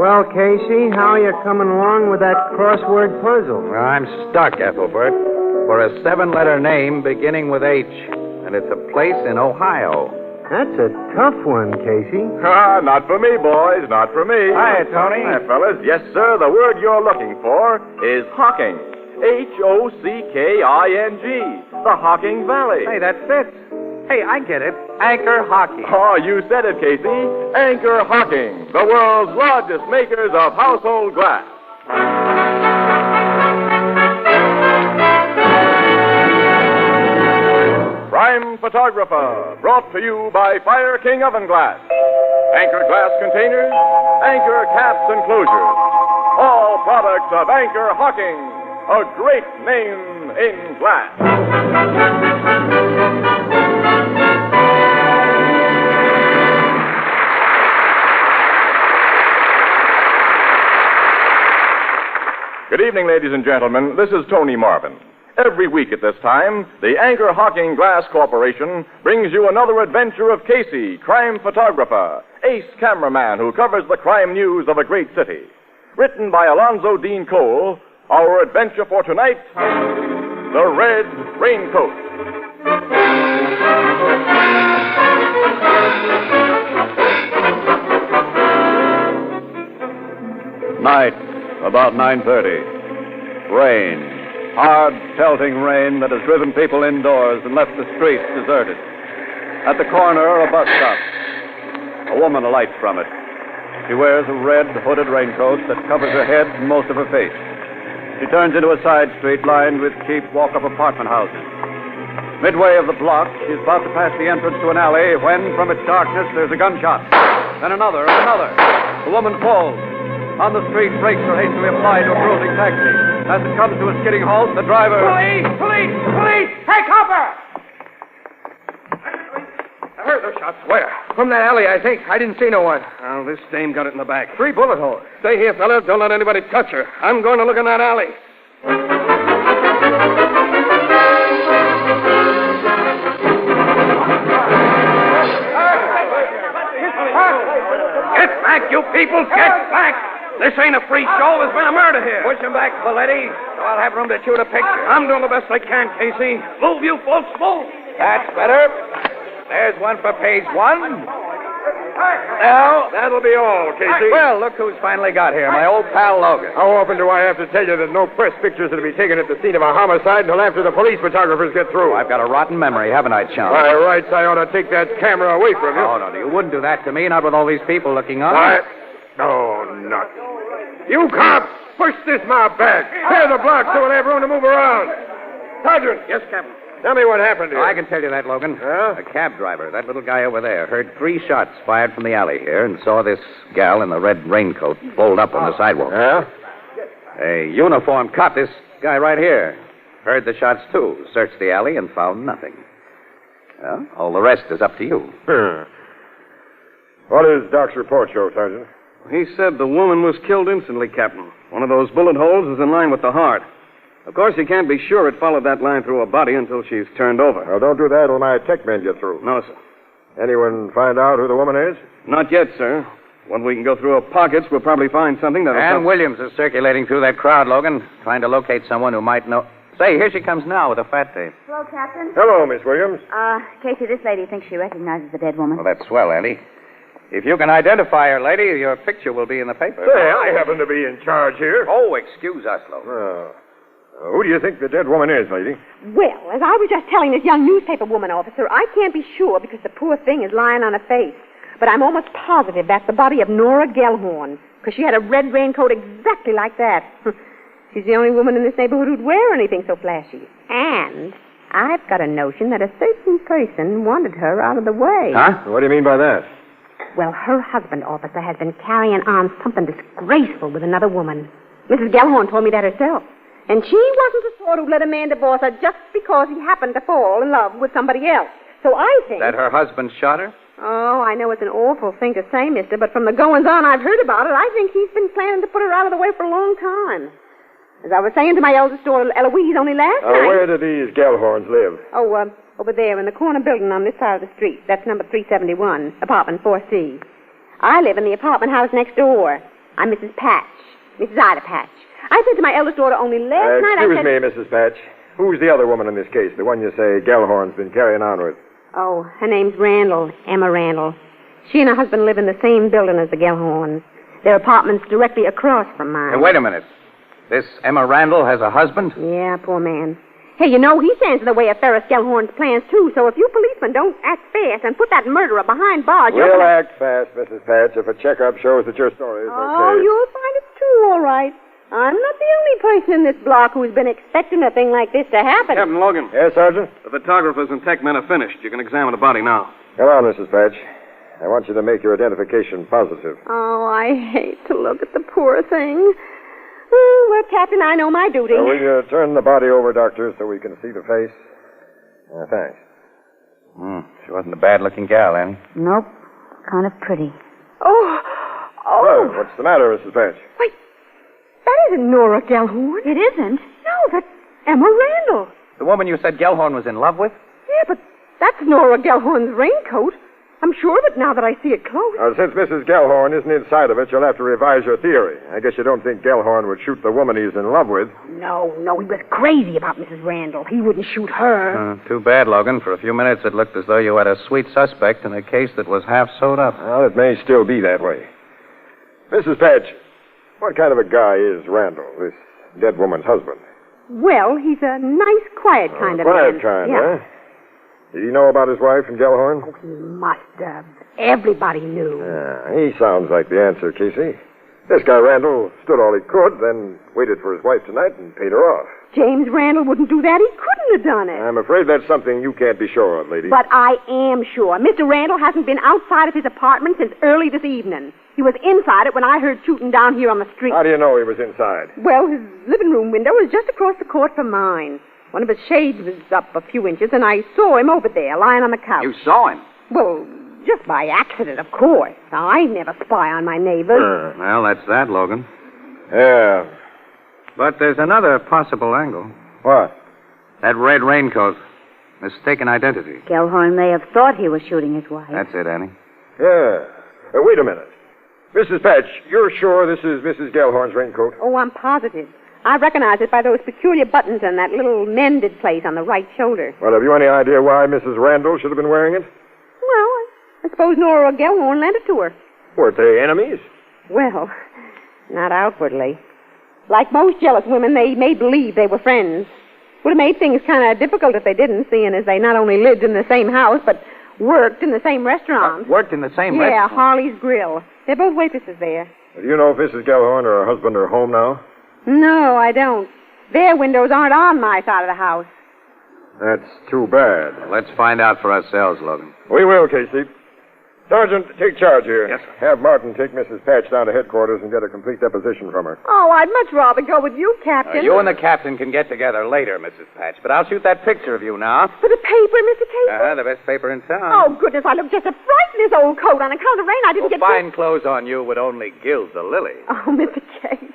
Well, Casey, how are you coming along with that crossword puzzle? Well, I'm stuck, Ethelbert, for a 7-letter name beginning with H, and it's a place in Ohio. That's a tough one, Casey. Not for me, boys, not for me. Hi, Tony. Hi, fellas. Yes, sir, the word you're looking for is Hocking. Hocking. The Hocking Valley. Hey, that fits. Hey, I get it. Anchor hockey. Oh, you said it, Casey. Anchor Hocking, the world's largest makers of household glass. Prime Photographer, brought to you by Fire King Oven Glass. Anchor glass containers, Anchor caps and closures. All products of Anchor Hocking, a great name in glass. Good evening, ladies and gentlemen. This is Tony Marvin. Every week at this time, the Anchor Hocking Glass Corporation brings you another adventure of Casey, crime photographer, ace cameraman who covers the crime news of a great city. Written by Alonzo Dean Cole, our adventure for tonight, The Red Raincoat. Night, about 9:30. Rain. Hard, pelting rain that has driven people indoors and left the streets deserted. At the corner, a bus stops. A woman alights from it. She wears a red, hooded raincoat that covers her head and most of her face. She turns into a side street lined with cheap walk-up apartment houses. Midway of the block, she's about to pass the entrance to an alley when, from its darkness, there's a gunshot. Then another and another. The woman falls. On the street, brakes are hastily applied to a cruising taxi. As it comes to a skidding halt, the driver... Police! Police! Police! Hey, copper! I heard those shots. Where? From that alley, I think. I didn't see no one. Oh, this dame got it in the back. 3 bullet holes. Stay here, fellas. Don't let anybody touch her. I'm going to look in that alley. Get back, you people! Get back! This ain't a free show. There's been a murder here. Push him back, Valetti, so I'll have room to shoot a picture. I'm doing the best I can, Casey. Move, you folks, move. That's better. There's one for page 1. Now, that'll be all, Casey. Well, look who's finally got here, my old pal Logan. How often do I have to tell you that no press pictures are to be taken at the scene of a homicide until after the police photographers get through? I've got a rotten memory, haven't I, chum? By rights, I ought to take that camera away from you. Oh, no, you wouldn't do that to me, not with all these people looking on. What? Oh, not. You cops, push this mob back. Clear the block so we'll have room to move around. Sergeant. Yes, Captain. Tell me what happened here. Oh, I can tell you that, Logan. Yeah? A cab driver, that little guy over there, heard 3 shots fired from the alley here and saw this gal in the red raincoat fold up on the sidewalk. Yeah? A uniformed cop, this guy right here, heard the shots, too, searched the alley and found nothing. Well, all the rest is up to you. What does Doc's report show, Sergeant? He said the woman was killed instantly, Captain. One of those bullet holes is in line with the heart. Of course, you can't be sure it followed that line through her body until she's turned over. Well, don't do that when my tech men get through. No, sir. Anyone find out who the woman is? Not yet, sir. When we can go through her pockets, we'll probably find something that'll... Ann Williams is circulating through that crowd, Logan, trying to locate someone who might know... Say, here she comes now with a fat tape. Hello, Captain. Hello, Miss Williams. Casey, this lady thinks she recognizes the dead woman. Well, that's swell, Andy. If you can identify her, lady, your picture will be in the paper. Say, I happen to be in charge here. Oh, excuse us, Logan. Who do you think the dead woman is, lady? Well, as I was just telling this young newspaper woman officer, I can't be sure because the poor thing is lying on her face. But I'm almost positive that's the body of Nora Gelhorn, because she had a red raincoat exactly like that. She's the only woman in this neighborhood who'd wear anything so flashy. And I've got a notion that a certain person wanted her out of the way. Huh? What do you mean by that? Well, her husband, officer, has been carrying on something disgraceful with another woman. Mrs. Gelhorn told me that herself. And she wasn't the sort who'd let a man divorce her just because he happened to fall in love with somebody else. So I think... That her husband shot her? Oh, I know it's an awful thing to say, mister, but from the goings-on I've heard about it, I think he's been planning to put her out of the way for a long time. As I was saying to my eldest daughter, Eloise, only last night... Where do these Gelhorns live? Oh, over there in the corner building on this side of the street. That's number 371, apartment 4C. I live in the apartment house next door. I'm Mrs. Patch. Mrs. Ida Patch. I said to my eldest daughter only last night I said... Excuse me, Mrs. Patch. Who's the other woman in this case? The one you say Gelhorn's been carrying on with? Oh, her name's Randall. Emma Randall. She and her husband live in the same building as the Gelhorns. Their apartment's directly across from mine. Hey, wait a minute. This Emma Randall has a husband? Yeah, poor man. Hey, you know, he stands in the way of Ferris Gelhorn's plans, too, so if you policemen don't act fast and put that murderer behind bars... We'll act fast, Mrs. Patch, if a checkup shows that your story is okay. Oh, you'll find it's true, all right. I'm not the only person in this block who's been expecting a thing like this to happen. Captain Logan. Yes, Sergeant? The photographers and tech men are finished. You can examine the body now. Come on, Mrs. Patch. I want you to make your identification positive. Oh, I hate to look at the poor thing. Oh, well, Captain, I know my duty. Will you turn the body over, Doctor, so we can see the face? Thanks. She wasn't a bad-looking gal, Annie. Nope. Kind of pretty. Oh. Well, what's the matter, Mrs. Patch? Wait, that isn't Nora Gelhorn. It isn't. No, that's Emma Randall. The woman you said Gelhorn was in love with? Yeah, but that's Nora Gelhorn's raincoat. I'm sure of it now that I see it close. Since Mrs. Gelhorn isn't inside of it, you'll have to revise your theory. I guess you don't think Gelhorn would shoot the woman he's in love with. No, he was crazy about Mrs. Randall. He wouldn't shoot her. Too bad, Logan. For a few minutes, it looked as though you had a sweet suspect in a case that was half sewed up. Well, it may still be that way. Mrs. Patch, what kind of a guy is Randall, this dead woman's husband? Well, he's a nice, quiet kind of man. Quiet kind, yeah. huh? Did he know about his wife and Gelhorn? Oh, he must have. Everybody knew. He sounds like the answer, Casey. This guy Randall stood all he could, then waited for his wife tonight and paid her off. James Randall wouldn't do that. He couldn't have done it. I'm afraid that's something you can't be sure of, lady. But I am sure. Mr. Randall hasn't been outside of his apartment since early this evening. He was inside it when I heard shooting down here on the street. How do you know he was inside? Well, his living room window was just across the court from mine. One of his shades was up a few inches, and I saw him over there, lying on the couch. You saw him? Well, just by accident, of course. I never spy on my neighbors. Well, that's that, Logan. Yeah. But there's another possible angle. What? That red raincoat. Mistaken identity. Gelhorn may have thought he was shooting his wife. That's it, Annie. Yeah. Wait a minute. Mrs. Patch, you're sure this is Mrs. Gelhorn's raincoat? Oh, I'm positive. I recognize it by those peculiar buttons and that little mended place on the right shoulder. Well, have you any idea why Mrs. Randall should have been wearing it? Well, I suppose Nora Gelhorn lent it to her. Weren't they enemies? Well, not outwardly. Like most jealous women, they made believe they were friends. Would have made things kind of difficult if they didn't, seeing as they not only lived in the same house, but worked in the same restaurant. Worked in the same Yeah, restaurant? Harley's Grill. They're both waitresses there. Do you know if Mrs. Gelhorn or her husband are home now? No, I don't. Their windows aren't on my side of the house. That's too bad. Let's find out for ourselves, Logan. We will, Casey. Sergeant, take charge here. Yes, sir. Have Martin take Mrs. Patch down to headquarters and get a complete deposition from her. Oh, I'd much rather go with you, Captain. You and the captain can get together later, Mrs. Patch, but I'll shoot that picture of you now. For the paper, Mr. Casey? The best paper in town. Oh, goodness, I look just a fright in this old coat. On account of rain, I didn't get... Fine clothes on you would only gild the lily. Oh, Mr. Casey.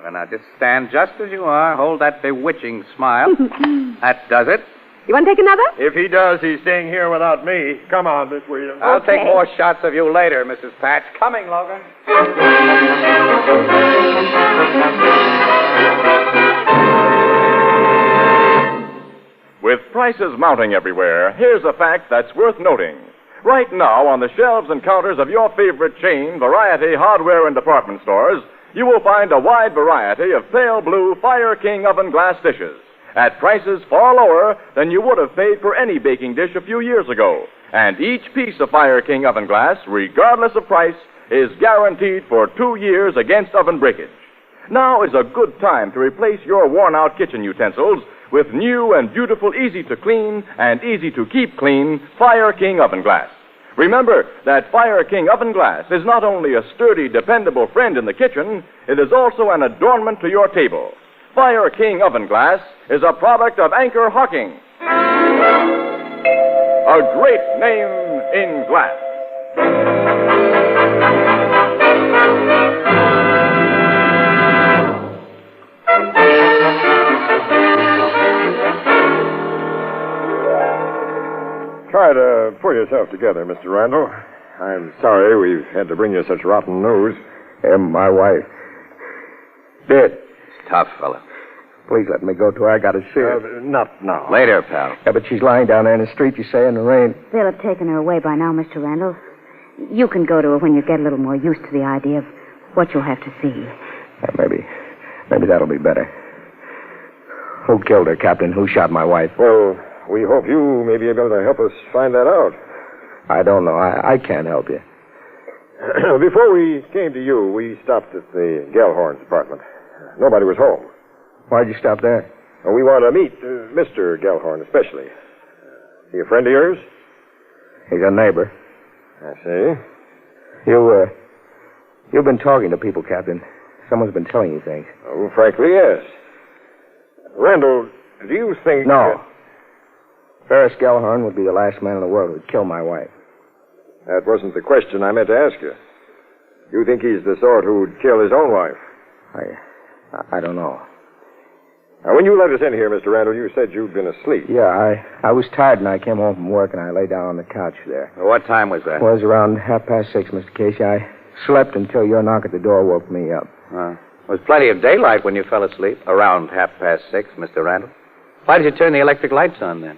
Well, now, just stand just as you are. Hold that bewitching smile. That does it. You want to take another? If he does, he's staying here without me. Come on, Miss Williams. I'll Okay. take more shots of you later, Mrs. Patch. Coming, Logan. With prices mounting everywhere, here's a fact that's worth noting. Right now, on the shelves and counters of your favorite chain, variety, hardware, and department stores, you will find a wide variety of pale blue Fire King oven glass dishes at prices far lower than you would have paid for any baking dish a few years ago. And each piece of Fire King oven glass, regardless of price, is guaranteed for 2 years against oven breakage. Now is a good time to replace your worn-out kitchen utensils with new and beautiful, easy-to-clean and easy-to-keep clean Fire King oven glass. Remember that Fire King oven glass is not only a sturdy, dependable friend in the kitchen, it is also an adornment to your table. Fire King oven glass is a product of Anchor Hocking. A great name in glass. Try to pull yourself together, Mr. Randall. I'm sorry we've had to bring you such rotten news. And my wife. Dead. It's tough, fella. Please let me go to her. I got to see her. Not now. Later, pal. Yeah, but she's lying down there in the street, you say, in the rain. They'll have taken her away by now, Mr. Randall. You can go to her when you get a little more used to the idea of what you'll have to see. Maybe that'll be better. Who killed her, Captain? Who shot my wife? Well, we hope you may be able to help us find that out. I don't know. I can't help you. Before we came to you, we stopped at the Gelhorns' apartment. Nobody was home. Why'd you stop there? Well, we want to meet Mr. Gelhorn, especially. Is he a friend of yours? He's a neighbor. I see. You've been talking to people, Captain. Someone's been telling you things. Oh, frankly, yes. Randall, do you think... No. Ferris Gelhorn would be the last man in the world who'd kill my wife. That wasn't the question I meant to ask you. You think he's the sort who'd kill his own wife? I don't know. Now, when you let us in here, Mr. Randall, you said you'd been asleep. Yeah, I was tired and I came home from work and I lay down on the couch there. What time was that? It was around 6:30, Mr. Casey. I slept until your knock at the door woke me up. There was plenty of daylight when you fell asleep. Around 6:30, Mr. Randall. Why did you turn the electric lights on then?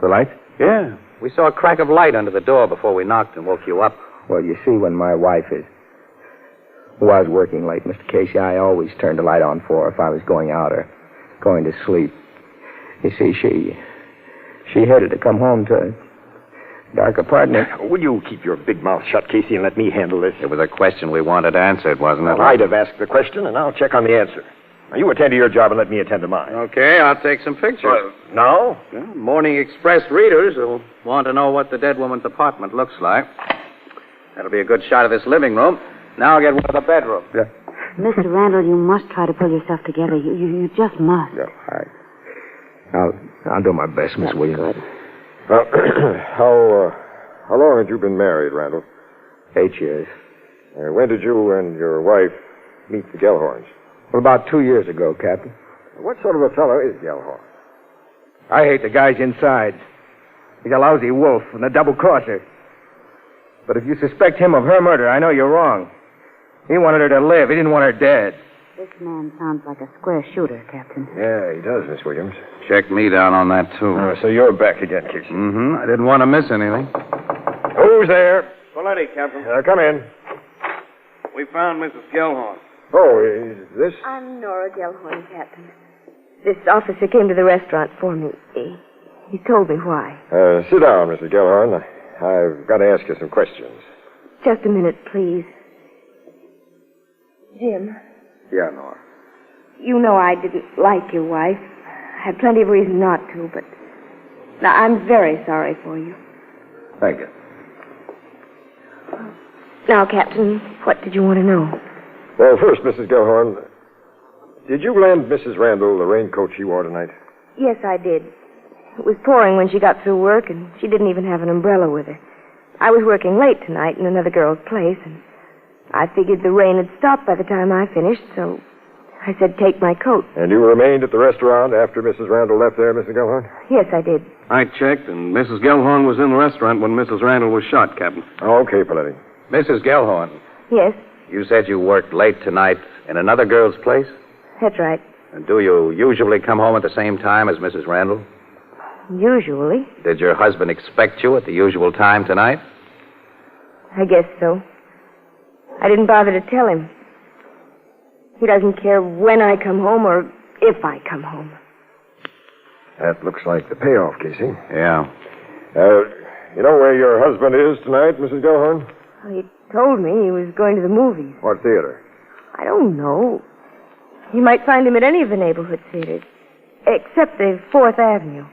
The light? Yeah. We saw a crack of light under the door before we knocked and woke you up. Well, you see, when my wife was working late, Mr. Casey, I always turned the light on for her if I was going out or going to sleep. You see, she hated to come home to a dark apartment. Will you keep your big mouth shut, Casey, and let me handle this? It was a question we wanted answered, wasn't it? Well, I'd have asked the question, and I'll check on the answer. Now, you attend to your job and let me attend to mine. Okay, I'll take some pictures. Now? Well, Morning Express readers will want to know what the dead woman's apartment looks like. That'll be a good shot of this living room. Now I'll get one of the bedrooms. Yeah. Mr. Randall, you must try to pull yourself together. You just must. Yeah, I'll do my best, Miss Williams. Well, how long had you been married, Randall? 8 years. When did you and your wife meet the Gelhorns? Well, about 2 years ago, Captain. What sort of a fellow is Gelhorn? I hate the guys inside. He's a lousy wolf and a double-crosser. But if you suspect him of her murder, I know you're wrong. He wanted her to live. He didn't want her dead. This man sounds like a square shooter, Captain. Yeah, he does, Miss Williams. Check me down on that, too. So you're back again, Casey. Mm-hmm. I didn't want to miss anything. Who's there? Paletti, Captain. Come in. We found Mrs. Gelhorn. Oh, is this? I'm Nora Gelhorn, Captain. This officer came to the restaurant for me. He told me why. Sit down, Mrs. Gelhorn. I've got to ask you some questions. Just a minute, please. Jim. Yeah, Nora. You know I didn't like your wife. I had plenty of reason not to, but now I'm very sorry for you. Thank you. Now, Captain, what did you want to know? Well, first, Mrs. Gelhorn, did you lend Mrs. Randall the raincoat she wore tonight? Yes, I did. It was pouring when she got through work, and she didn't even have an umbrella with her. I was working late tonight in another girl's place, and I figured the rain had stopped by the time I finished, so I said take my coat. And you remained at the restaurant after Mrs. Randall left there, Mrs. Gelhorn? Yes, I did. I checked, and Mrs. Gelhorn was in the restaurant when Mrs. Randall was shot, Captain. Okay, Paletti. Mrs. Gelhorn, Yes, you said you worked late tonight in another girl's place? that's right. And do you usually come home at the same time as Mrs. Randall? Usually. Did your husband expect you at the usual time tonight? I guess so. I didn't bother to tell him. He doesn't care when I come home or if I come home. That looks like the payoff, Casey. Yeah. You know where your husband is tonight, Mrs. Gelhorn? He told me he was going to the movies. What theater? I don't know. You might find him at any of the neighborhood theaters, except the 4th Avenue.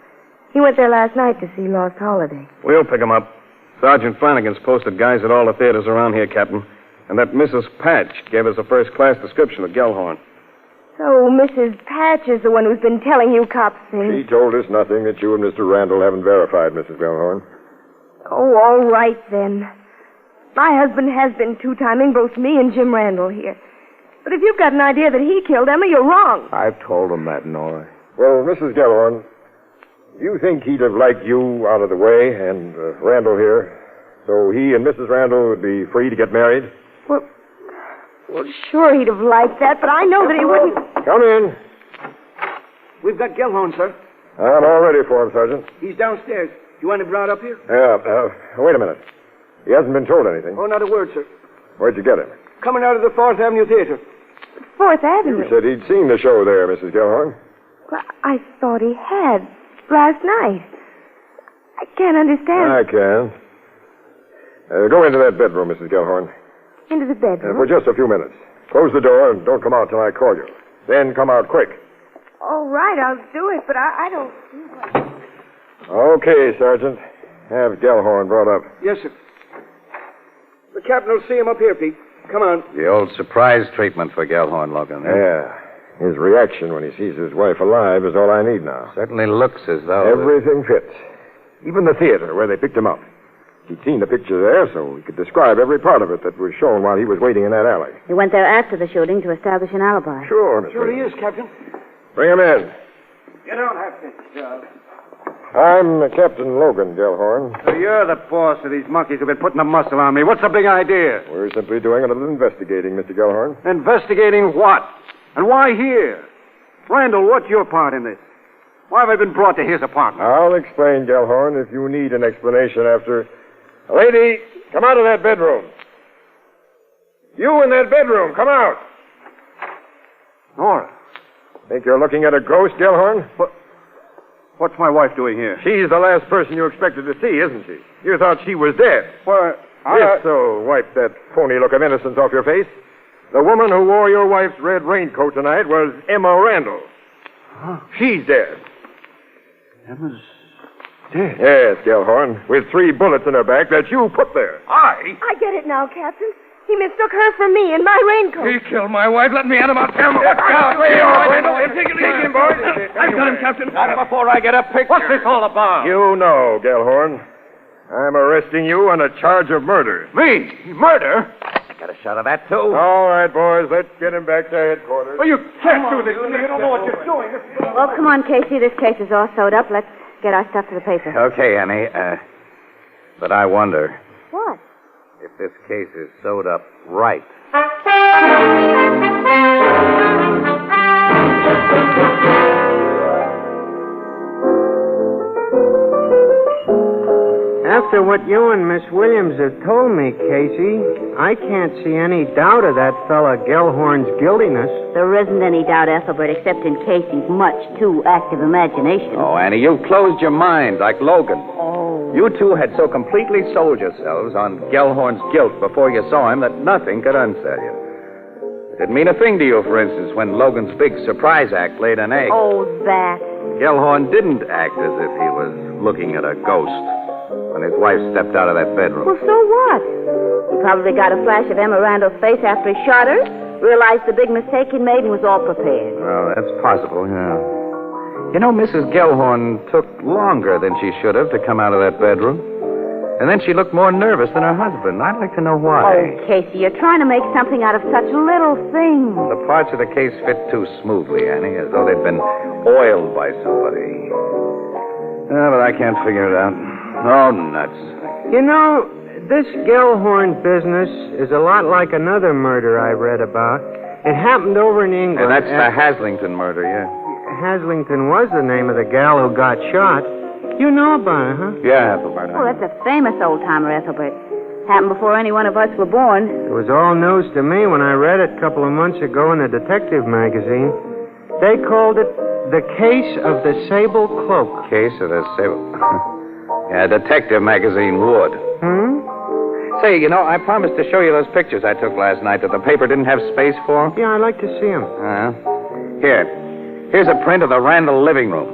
He went there last night to see Lost Holiday. We'll pick him up. Sergeant Flanagan's posted guys at all the theaters around here, Captain. And that Mrs. Patch gave us a first-class description of Gelhorn. So Mrs. Patch is the one who's been telling you cops things. She told us nothing that you and Mr. Randall haven't verified, Mrs. Gelhorn. Oh, all right, then. My husband has been two-timing both me and Jim Randall here. But if you've got an idea that he killed Emma, you're wrong. I've told him that, Nora. Well, Mrs. Gelhorn, do you think he'd have liked you out of the way and Randall here, so he and Mrs. Randall would be free to get married? Well, sure he'd have liked that, but I know that he wouldn't. Come in. We've got Gelhorn, sir. I'm all ready for him, Sergeant. He's downstairs. You want him brought up here? Yeah, wait a minute. He hasn't been told anything. Oh, not a word, sir. Where'd you get him? Coming out of the 4th Avenue Theater. 4th Avenue? You said he'd seen the show there, Mrs. Gelhorn. Well, I thought he had last night. I can't understand. I can. Go into that bedroom, Mrs. Gelhorn. Into the bedroom? For just a few minutes. Close the door and don't come out till I call you. Then come out quick. All right, I'll do it, but I don't... Okay, Sergeant. Have Gelhorn brought up. Yes, sir. The captain will see him up here, Pete. Come on. The old surprise treatment for Gelhorn, Logan. Yeah. His reaction when he sees his wife alive is all I need now. Certainly looks as though... Everything fits. Even the theater where they picked him up. He'd seen the picture there, so he could describe every part of it that was shown while he was waiting in that alley. He went there after the shooting to establish an alibi. Sure, Miss Sure he Williams. is, Captain. Bring him in. You don't have to, Charles. I'm Captain Logan Gelhorn. So you're the boss of these monkeys who've been putting the muscle on me. What's the big idea? We're simply doing a little investigating, Mr. Gelhorn. Investigating what? And why here? Randall, what's your part in this? Why have I been brought to his apartment? I'll explain, Gelhorn, if you need an explanation after... Lady, come out of that bedroom. You in that bedroom, come out. Nora. Think you're looking at a ghost, Gelhorn? What's my wife doing here? She's the last person you expected to see, isn't she? You thought she was dead. Why, If so, wipe that phony look of innocence off your face. The woman who wore your wife's red raincoat tonight was Emma Randall. Huh? She's dead. Emma's dead? Yes, Gelhorn, with 3 bullets in her back that you put there. I get it now, Captain. He mistook her for me in my raincoat. He killed my wife. Let me at him. I'll tell him. Take it easy, boys. I've got him, Captain. Not before I get a picture. What's this all about? You know, Gelhorn. I'm arresting you on a charge of murder. Me? Murder? Got a shot of that, too. All right, boys, let's get him back to headquarters. Well, you can't do this. You don't know what you're doing. Well, come on, Casey. This case is all sewed up. Let's get our stuff to the paper. Okay, Annie. But I wonder What? if this case is sewed up right. After what you and Miss Williams have told me, Casey, I can't see any doubt of that fella Gelhorn's guiltiness. There isn't any doubt, Ethelbert, except in Casey's much too active imagination. Oh, Annie, you've closed your mind like Logan. Oh. You two had so completely sold yourselves on Gelhorn's guilt before you saw him that nothing could unsell you. It didn't mean a thing to you, for instance, when Logan's big surprise act laid an egg. Oh, that. Gelhorn didn't act as if he was looking at a ghost when his wife stepped out of that bedroom. Well, so what? He probably got a flash of Emma Randall's face after he shot her, realized the big mistake he'd made, and was all prepared. Well, that's possible, yeah. You know, Mrs. Gelhorn took longer than she should have to come out of that bedroom. And then she looked more nervous than her husband. I'd like to know why. Oh, Casey, you're trying to make something out of such little things. The parts of the case fit too smoothly, Annie, as though they'd been oiled by somebody. But I can't figure it out. Oh, nuts. You know, this Gelhorn business is a lot like another murder I read about. It happened over in England. That's the Haslington murder, yeah. Haslington was the name of the gal who got shot. You know about it, huh? Yeah, Ethelbert. Oh, that's a famous old-timer, Ethelbert. Happened before any one of us were born. It was all news to me when I read it a couple of months ago in a detective magazine. They called it The Case of the Sable Cloak. Case of the Sable... Yeah, detective magazine would. Say, you know, I promised to show you those pictures I took last night that the paper didn't have space for. Yeah, I'd like to see them. Here's a print of the Randall living room.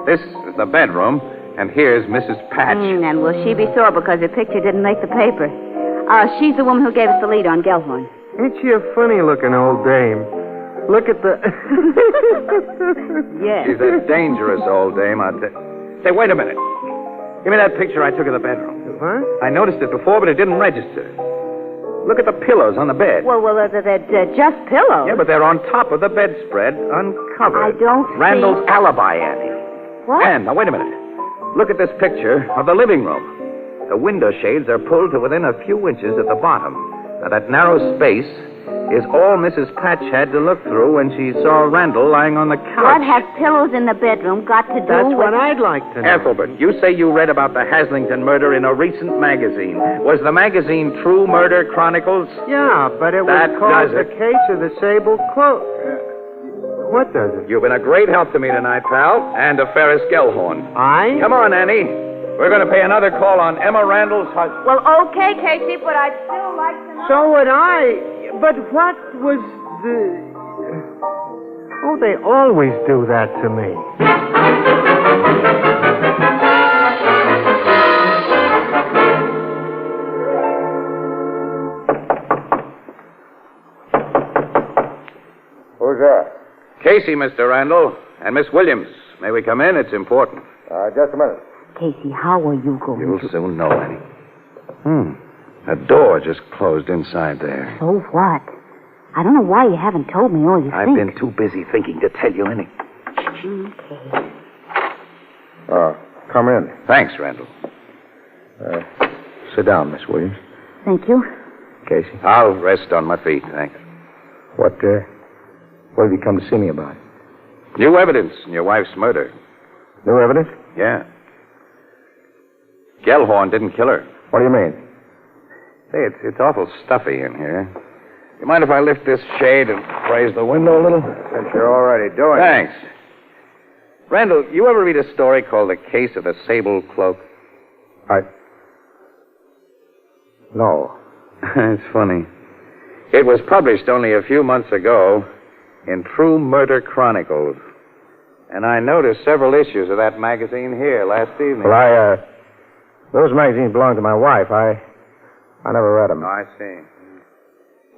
This is the bedroom, and here's Mrs. Patch. And will she be sore because her picture didn't make the paper? She's the woman who gave us the lead on Gelhorn. Ain't she a funny-looking old dame? Look at the... Yes. She's a dangerous old dame, Say, wait a minute. Give me that picture I took of the bedroom. What? I noticed it before, but it didn't register. Look at the pillows on the bed. Well, they're just pillows. Yeah, but they're on top of the bedspread, uncovered. I don't Randall's alibi, Annie. What? And, now, wait a minute. Look at this picture of the living room. The window shades are pulled to within a few inches at the bottom. Now, that narrow space is all Mrs. Patch had to look through when she saw Randall lying on the couch. What have pillows in the bedroom got to do That's with... what I'd like to know. Ethelbert, you say you read about the Haslington murder in a recent magazine. Was the magazine True Murder Chronicles? Yeah, but it That was called does The it. Case of the Sable Cloak. What does it? You've been a great help to me tonight, pal, and to Ferris Gelhorn. I? Come on, Annie. We're going to pay another call on Emma Randall's husband. Well, okay, Casey, but I'd still like to know... So would I. But what was the... Oh, they always do that to me. Who's that? Casey, Mr. Randall, and Miss Williams. May we come in? It's important. Just a minute. Casey, how are you going You'll to... soon know, Annie. A door just closed inside there. So what? I don't know why you haven't told me all you I've think. been too busy thinking to tell you any. Okay. Come in. Thanks, Randall. Sit down, Miss Williams. Thank you. Casey. I'll rest on my feet, thanks. What have you come to see me about? New evidence in your wife's murder. New evidence? Yeah. Gelhorn didn't kill her. What do you mean? Say, it's awful stuffy in here. You mind if I lift this shade and raise the window a little? Since you're already doing Thanks. Randall, you ever read a story called The Case of the Sable Cloak? No. It's funny. It was published only a few months ago in True Murder Chronicles. And I noticed several issues of that magazine here last evening. Well, those magazines belong to my wife. I never read them. Oh, I see.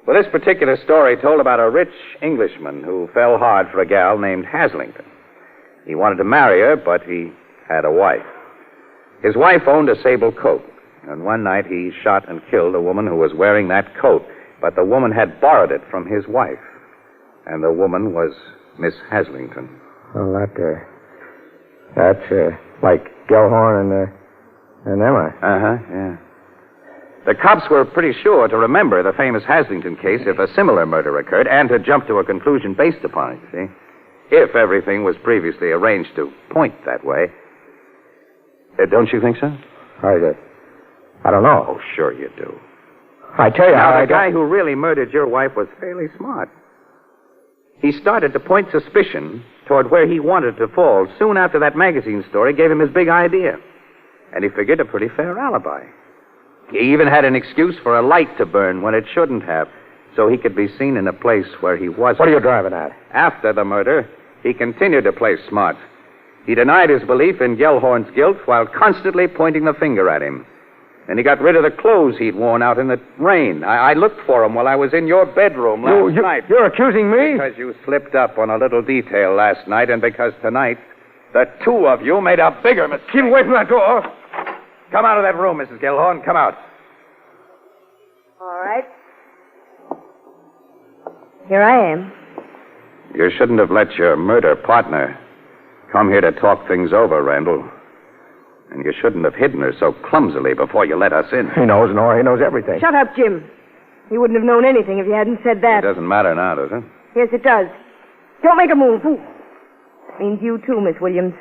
Well, this particular story told about a rich Englishman who fell hard for a gal named Haslington. He wanted to marry her, but he had a wife. His wife owned a sable coat, and one night he shot and killed a woman who was wearing that coat, but the woman had borrowed it from his wife, and the woman was Miss Haslington. Well, that's like Gelhorn and Emma. Yeah. The cops were pretty sure to remember the famous Haslington case if a similar murder occurred and to jump to a conclusion based upon it, see? If everything was previously arranged to point that way. Don't you think so? I don't know. Oh, sure you do. I tell you Now, how the guy who really murdered your wife was fairly smart. He started to point suspicion toward where he wanted to fall soon after that magazine story gave him his big idea. And he figured a pretty fair alibi. He even had an excuse for a light to burn when it shouldn't have, so he could be seen in a place where he wasn't. What are you driving at? After the murder, he continued to play smart. He denied his belief in Gelhorn's guilt while constantly pointing the finger at him. And he got rid of the clothes he'd worn out in the rain. I looked for them while I was in your bedroom last night. You're accusing me? Because you slipped up on a little detail last night, and because tonight, the two of you made a bigger mistake. Keep away from that door. Come out of that room, Mrs. Gelhorn. Come out. All right. Here I am. You shouldn't have let your murder partner come here to talk things over, Randall. And you shouldn't have hidden her so clumsily before you let us in. He knows, Nora. He knows everything. Shut up, Jim. He wouldn't have known anything if you hadn't said that. It doesn't matter now, does it? Yes, it does. Don't make a move. Ooh. Means you too, Miss Williams.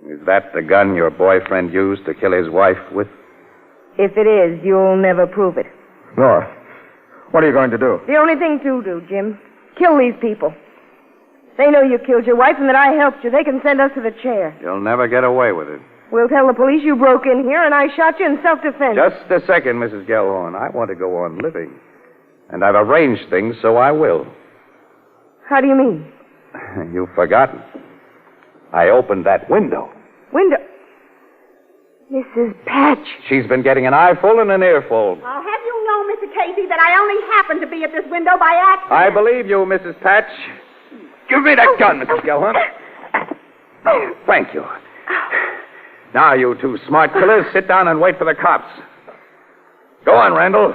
Is that the gun your boyfriend used to kill his wife with? If it is, you'll never prove it. Nora, what are you going to do? The only thing to do, Jim. Kill these people. They know you killed your wife and that I helped you. They can send us to the chair. You'll never get away with it. We'll tell the police you broke in here and I shot you in self-defense. Just a second, Mrs. Gelhorn. I want to go on living. And I've arranged things so I will. How do you mean? You've forgotten. I opened that window. Window? Mrs. Patch. She's been getting an eyeful and an earful. I'll have you know, Mr. Casey, that I only happened to be at this window by accident. I believe you, Mrs. Patch. Give me that gun, Mrs. Gelhorn. Thank you. Now, you two smart killers, sit down and wait for the cops. Go on, Randall.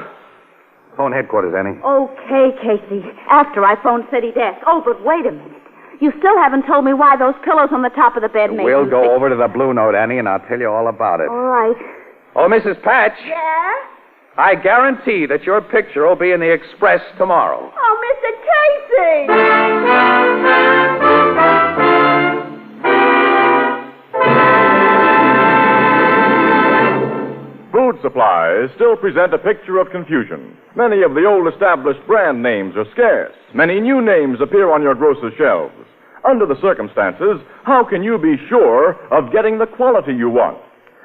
Phone headquarters, Annie. Okay, Casey. After I phoned City Desk. Oh, but wait a minute. You still haven't told me why those pillows on the top of the bed made We'll you go sick. over to the Blue Note, Annie, and I'll tell you all about it. All right. Oh, Mrs. Patch. Yeah? I guarantee that your picture will be in the Express tomorrow. Oh, Mr. Casey! Food supplies still present a picture of confusion. Many of the old established brand names are scarce. Many new names appear on your grocer's shelves. Under the circumstances, how can you be sure of getting the quality you want?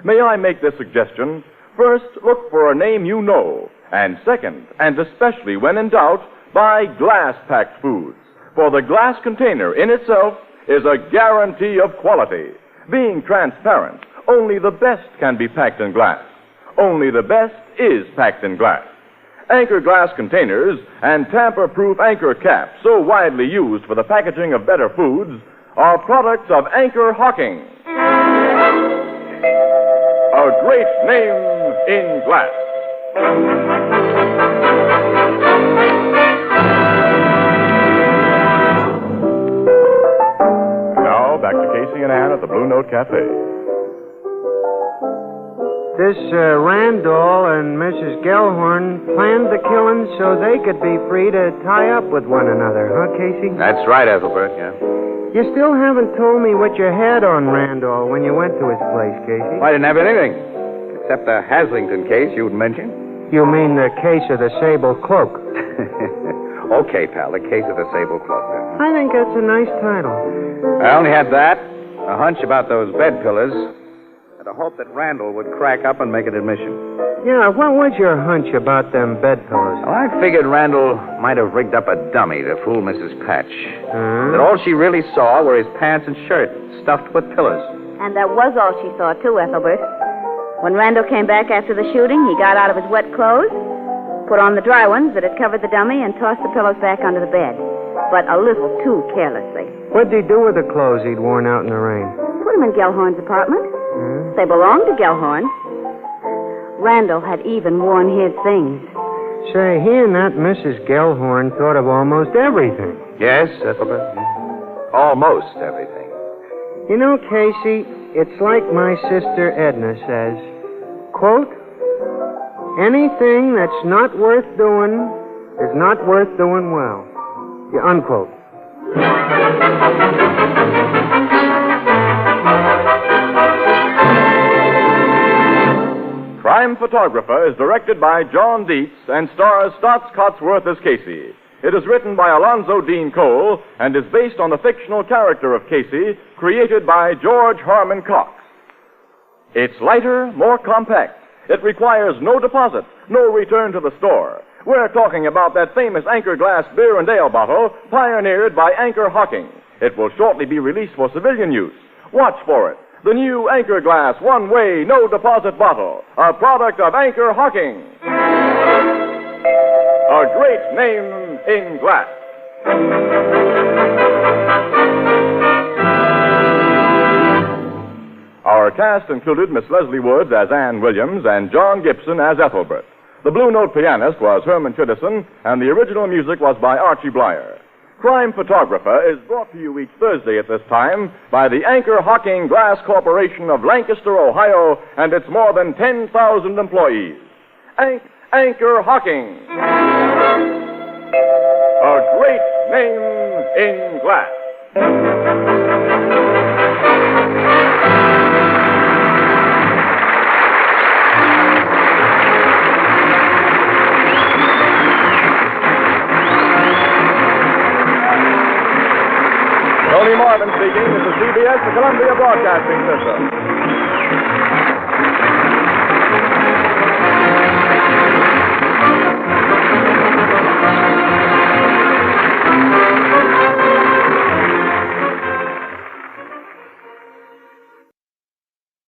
May I make this suggestion? First, look for a name you know. And second, and especially when in doubt, buy glass-packed foods. For the glass container in itself is a guarantee of quality. Being transparent, only the best can be packed in glass. Only the best is packed in glass. Anchor glass containers and tamper-proof anchor caps, so widely used for the packaging of better foods, are products of Anchor Hocking. A great name in glass. Now, back to Casey and Ann at the Blue Note Cafe. This Randall and Mrs. Gelhorn planned the killing so they could be free to tie up with one another, huh, Casey? That's right, Ethelbert, yeah. You still haven't told me what you had on Randall when you went to his place, Casey. I didn't have anything, except the Haslington case you'd mentioned. You mean the case of the sable cloak? Okay, pal, the case of the sable cloak. I think that's a nice title. I only had that, a hunch about those bed pillars, and a hope that Randall would crack up and make an admission. Yeah, what was your hunch about them bed pillows? Well, I figured Randall might have rigged up a dummy to fool Mrs. Patch. That all she really saw were his pants and shirt stuffed with pillows. And that was all she saw, too, Ethelbert. When Randall came back after the shooting, he got out of his wet clothes, put on the dry ones that had covered the dummy, and tossed the pillows back under the bed. But a little too carelessly. What'd he do with the clothes he'd worn out in the rain? Put them in Gelhorn's apartment. They belonged to Gelhorn. Randall had even worn his things. Say, he and that Mrs. Gelhorn thought of almost everything. Yes, Ethelbert. Almost everything. You know, Casey, it's like my sister Edna says, quote, anything that's not worth doing is not worth doing well. Yeah, unquote. Crime Photographer is directed by John Dietz and stars Stotts Cotsworth as Casey. It is written by Alonzo Dean Cole and is based on the fictional character of Casey created by George Harmon Coxe. It's lighter, more compact. It requires no deposit, no return to the store. We're talking about that famous Anchor glass beer and ale bottle pioneered by Anchor Hocking. It will shortly be released for civilian use. Watch for it. The new Anchor Glass one-way, no-deposit bottle, a product of Anchor Hocking. A great name in glass. Our cast included Miss Leslie Woods as Ann Williams and John Gibson as Ethelbert. The Blue Note pianist was Herman Chittison, and the original music was by Archie Bleyer. Crime Photographer is brought to you each Thursday at this time by the Anchor Hocking Glass Corporation of Lancaster, Ohio, and its more than 10,000 employees. Anchor Hocking. A great name in glass. Tony Marvin speaking. This is CBS, the Columbia Broadcasting System.